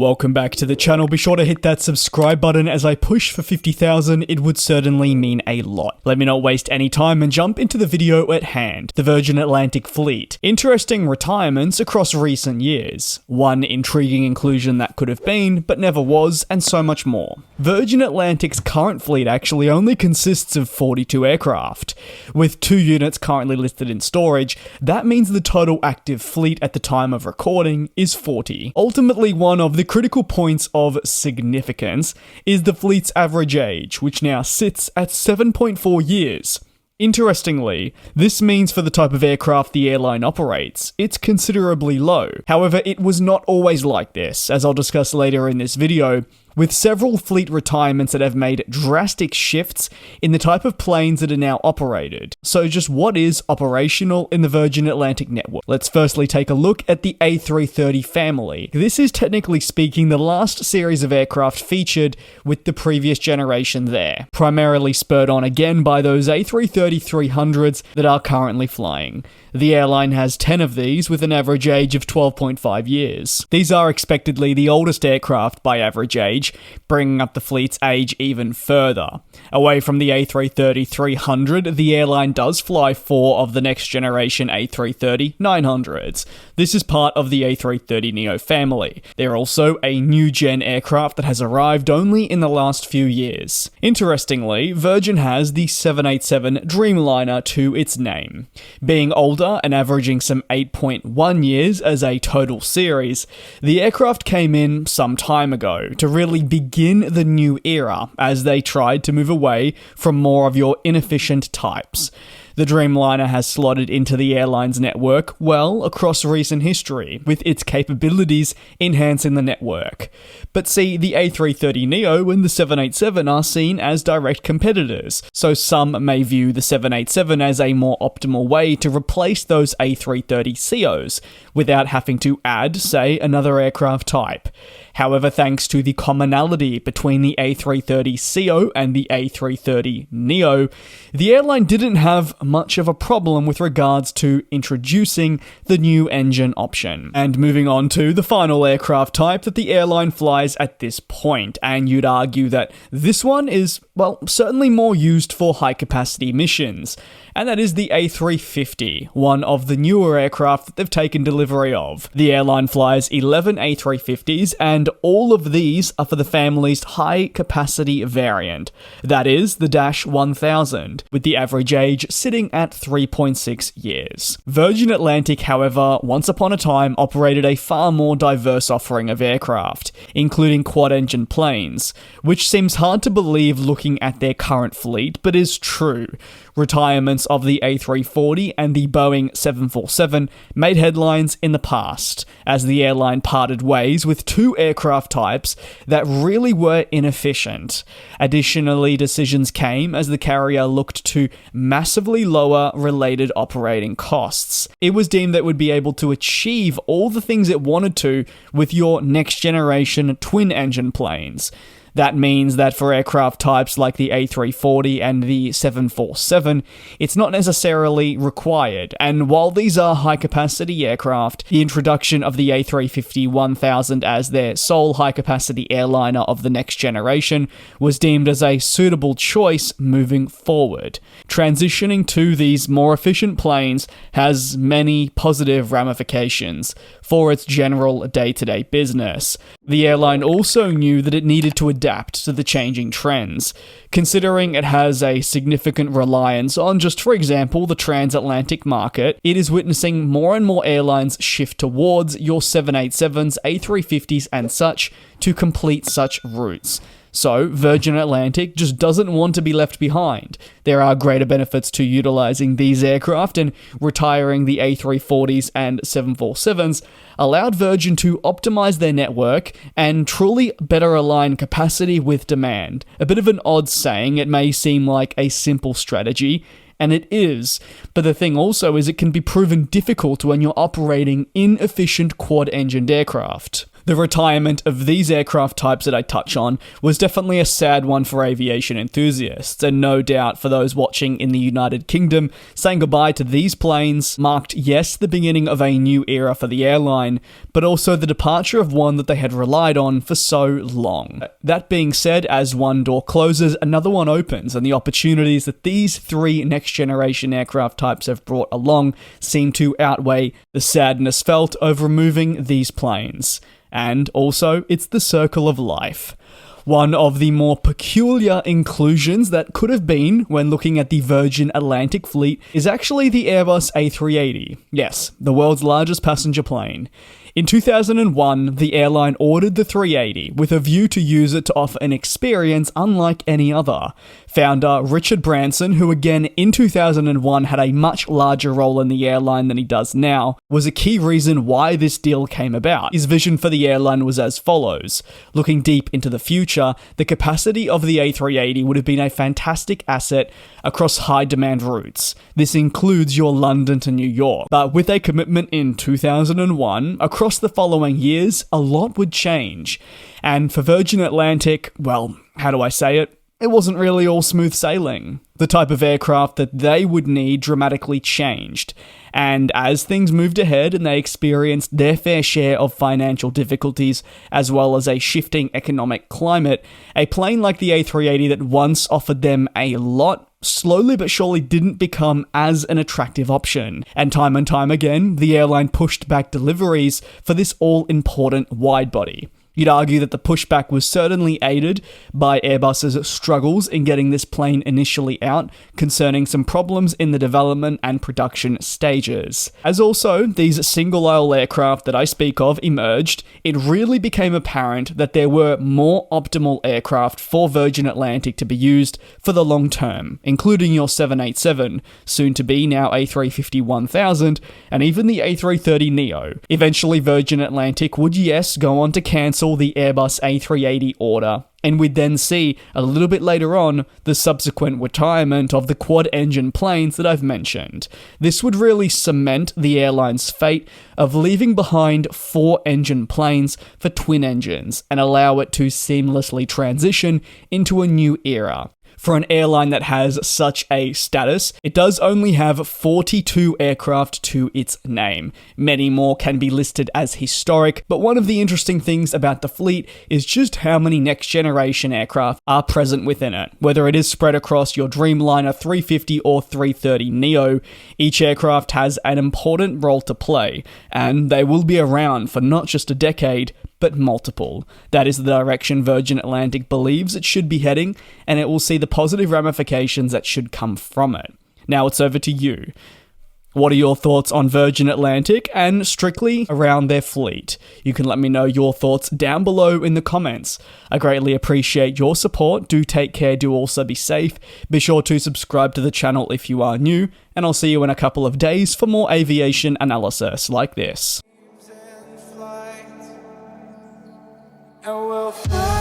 Welcome back to the channel. Be sure to hit that subscribe button as I push for 50,000. It would certainly mean a lot. Let me not waste any time and jump into the video at hand. The Virgin Atlantic fleet. Interesting retirements across recent years. One intriguing inclusion that could have been, but never was, and so much more. Virgin Atlantic's current fleet actually only consists of 42 aircraft. With 2 units currently listed in storage, that means the total active fleet at the time of recording is 40. Ultimately, one of the critical points of significance is the fleet's average age, which now sits at 7.4 years. Interestingly, this means for the type of aircraft the airline operates, it's considerably low. However, it was not always like this, as I'll discuss later in this video, with several fleet retirements that have made drastic shifts in the type of planes that are now operated. So just what is operational in the Virgin Atlantic network? Let's firstly take a look at the A330 family. This is technically speaking the last series of aircraft featured with the previous generation there, primarily spurred on again by those A330-300s that are currently flying. The airline has 10 of these with an average age of 12.5 years. These are expectedly the oldest aircraft by average age, bringing up the fleet's age even further. Away from the A330-300, the airline does fly 4 of the next generation A330-900s. This is part of the A330neo family. They're also a new gen aircraft that has arrived only in the last few years. Interestingly, Virgin has the 787 Dreamliner to its name. Being older and averaging some 8.1 years as a total series, the aircraft came in some time ago to really begin the new era as they tried to move away from more of your inefficient types. The Dreamliner has slotted into the airline's network well across recent history, with its capabilities enhancing the network. But see, the A330neo and the 787 are seen as direct competitors, so some may view the 787 as a more optimal way to replace those A330ceos, without having to add, say, another aircraft type. However, thanks to the commonality between the A330ceo and the A330neo, the airline didn't have much of a problem with regards to introducing the new engine option. And moving on to the final aircraft type that the airline flies at this point, and you'd argue that this one is, well, certainly more used for high-capacity missions, and that is the A350, one of the newer aircraft that they've taken delivery of. The airline flies 11 A350s, and all of these are for the family's high-capacity variant, that is, the Dash 1000, with the average age sitting at 3.6 years. Virgin Atlantic, however, once upon a time operated a far more diverse offering of aircraft, including quad-engine planes, which seems hard to believe looking at their current fleet, but is true. Retirements of the A340 and the Boeing 747 made headlines in the past, as the airline parted ways with 2 aircraft types that really were inefficient. Additionally, decisions came as the carrier looked to massively lower related operating costs. It was deemed that it would be able to achieve all the things it wanted to with your next generation twin-engine planes. That means that for aircraft types like the A340 and the 747, it's not necessarily required, and while these are high-capacity aircraft, the introduction of the A350-1000 as their sole high-capacity airliner of the next generation was deemed as a suitable choice moving forward. Transitioning to these more efficient planes has many positive ramifications for its general day-to-day business. The airline also knew that it needed to adapt to the changing trends, considering it has a significant reliance on just, for example, the transatlantic market. It is witnessing more and more airlines shift towards your 787s, A350s, and such to complete such routes. So, Virgin Atlantic just doesn't want to be left behind. There are greater benefits to utilizing these aircraft, and retiring the A340s and 747s allowed Virgin to optimize their network and truly better align capacity with demand. A bit of an odd saying, it may seem like a simple strategy, and it is, but the thing also is it can be proven difficult when you're operating inefficient quad-engined aircraft. The The retirement of these aircraft types that I touch on was definitely a sad one for aviation enthusiasts, and no doubt for those watching in the United Kingdom, saying goodbye to these planes marked, yes, the beginning of a new era for the airline, but also the departure of one that they had relied on for so long. That being said, as one door closes, another one opens, and the opportunities that these three next-generation aircraft types have brought along seem to outweigh the sadness felt over removing these planes. And also, it's the circle of life. One of the more peculiar inclusions that could have been when looking at the Virgin Atlantic fleet is actually the Airbus A380. Yes, the world's largest passenger plane. In 2001, the airline ordered the 380 with a view to use it to offer an experience unlike any other. Founder Richard Branson, who again in 2001 had a much larger role in the airline than he does now, was a key reason why this deal came about. His vision for the airline was as follows. Looking deep into the future, the capacity of the A380 would have been a fantastic asset across high-demand routes. This includes your London to New York. But with a commitment in 2001, across the following years, a lot would change. And for Virgin Atlantic, well, how do I say it? It wasn't really all smooth sailing. The type of aircraft that they would need dramatically changed. And as things moved ahead and they experienced their fair share of financial difficulties, as well as a shifting economic climate, a plane like the A380 that once offered them a lot slowly but surely didn't become as an attractive option. And time again, the airline pushed back deliveries for this all-important wide-body. You'd argue that the pushback was certainly aided by Airbus's struggles in getting this plane initially out, concerning some problems in the development and production stages. As also these single-aisle aircraft that I speak of emerged, it really became apparent that there were more optimal aircraft for Virgin Atlantic to be used for the long term, including your 787, soon to be now A350-1000, and even the A330neo. Eventually Virgin Atlantic would, yes, go on to cancel the Airbus A380 order, and we'd then see, a little bit later on, the subsequent retirement of the quad-engine planes that I've mentioned. This would really cement the airline's fate of leaving behind 4-engine planes for twin engines, and allow it to seamlessly transition into a new era. For an airline that has such a status, it does only have 42 aircraft to its name. Many more can be listed as historic, but one of the interesting things about the fleet is just how many next-generation aircraft are present within it. Whether it is spread across your Dreamliner 350 or 330neo, each aircraft has an important role to play, and they will be around for not just a decade, but multiple. That is the direction Virgin Atlantic believes it should be heading, and it will see the positive ramifications that should come from it. Now it's over to you. What are your thoughts on Virgin Atlantic and strictly around their fleet? You can let me know your thoughts down below in the comments. I greatly appreciate your support. Do take care, do also be safe. Be sure to subscribe to the channel if you are new, and I'll see you in a couple of days for more aviation analysis like this. And we'll fly.